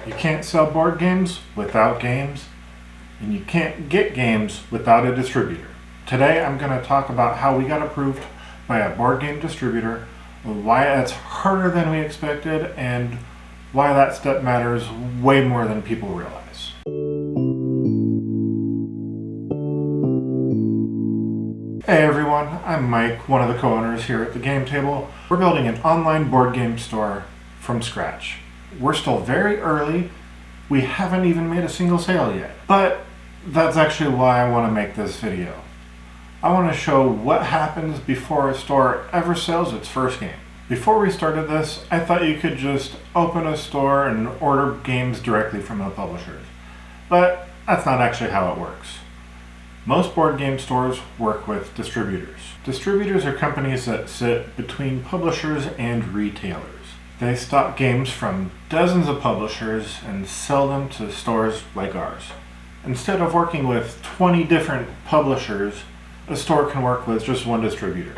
You can't sell board games without games, and you can't get games without a distributor. Today I'm going to talk about how we got approved by a board game distributor, why it's harder than we expected, and why that step matters way more than people realize. Hey everyone, I'm Mike, one of the co-owners here at the Game Table. We're building an online board game store from scratch. We're still very early. We haven't even made a single sale yet. But that's actually why I want to make this video. I want to show what happens before a store ever sells its first game. Before we started this, I thought you could just open a store and order games directly from the publishers. But that's not actually how it works. Most board game stores work with distributors. Distributors are companies that sit between publishers and retailers. They stock games from dozens of publishers and sell them to stores like ours. Instead of working with 20 different publishers, a store can work with just one distributor.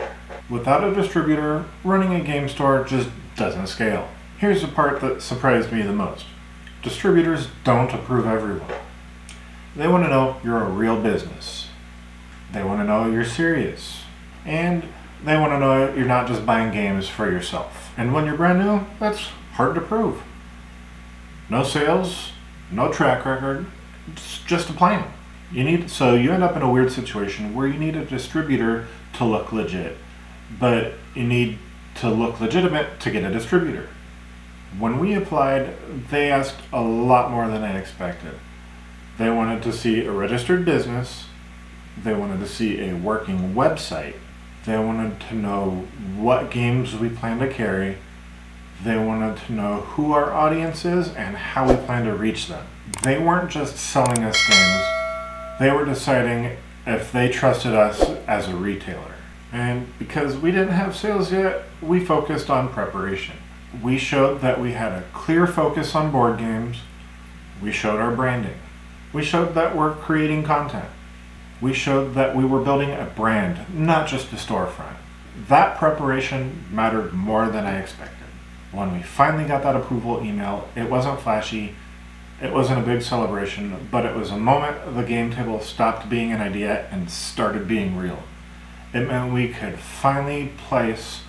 Without a distributor, running a game store just doesn't scale. Here's the part that surprised me the most. Distributors don't approve everyone. They want to know you're a real business. They want to know you're serious. And they want to know you're not just buying games for yourself. And when you're brand new, that's hard to prove. No sales, no track record, it's just a plan. So you end up in a weird situation where you need a distributor to look legit, but you need to look legitimate to get a distributor. When we applied, they asked a lot more than I expected. They wanted to see a registered business, they wanted to see a working website, they wanted to know what games we plan to carry, they wanted to know who our audience is and how we plan to reach them. They weren't just selling us games, they were deciding if they trusted us as a retailer. And because we didn't have sales yet, we focused on preparation. We showed that we had a clear focus on board games, we showed our branding. We showed that we're creating content. We showed that we were building a brand, not just a storefront. That preparation mattered more than I expected. When we finally got that approval email, it wasn't flashy, it wasn't a big celebration, but it was a moment the Game Table stopped being an idea and started being real. It meant we could finally place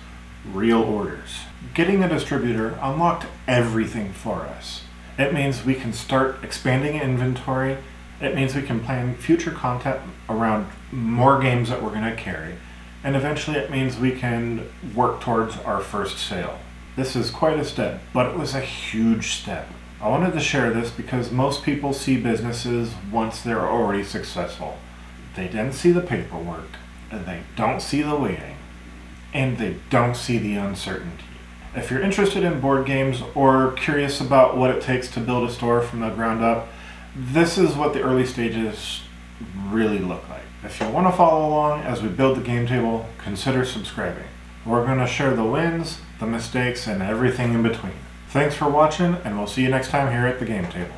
real orders. Getting a distributor unlocked everything for us. It means we can start expanding inventory. It means we can plan future content around more games that we're going to carry. And eventually it means we can work towards our first sale. This is quite a step, but it was a huge step. I wanted to share this because most people see businesses once they're already successful. They didn't see the paperwork, they don't see the waiting, and they don't see the uncertainty. If you're interested in board games or curious about what it takes to build a store from the ground up, this is what the early stages really look like. If you want to follow along as we build the Game Table, consider subscribing. We're going to share the wins, the mistakes, and everything in between. Thanks for watching, and we'll see you next time here at the Game Table.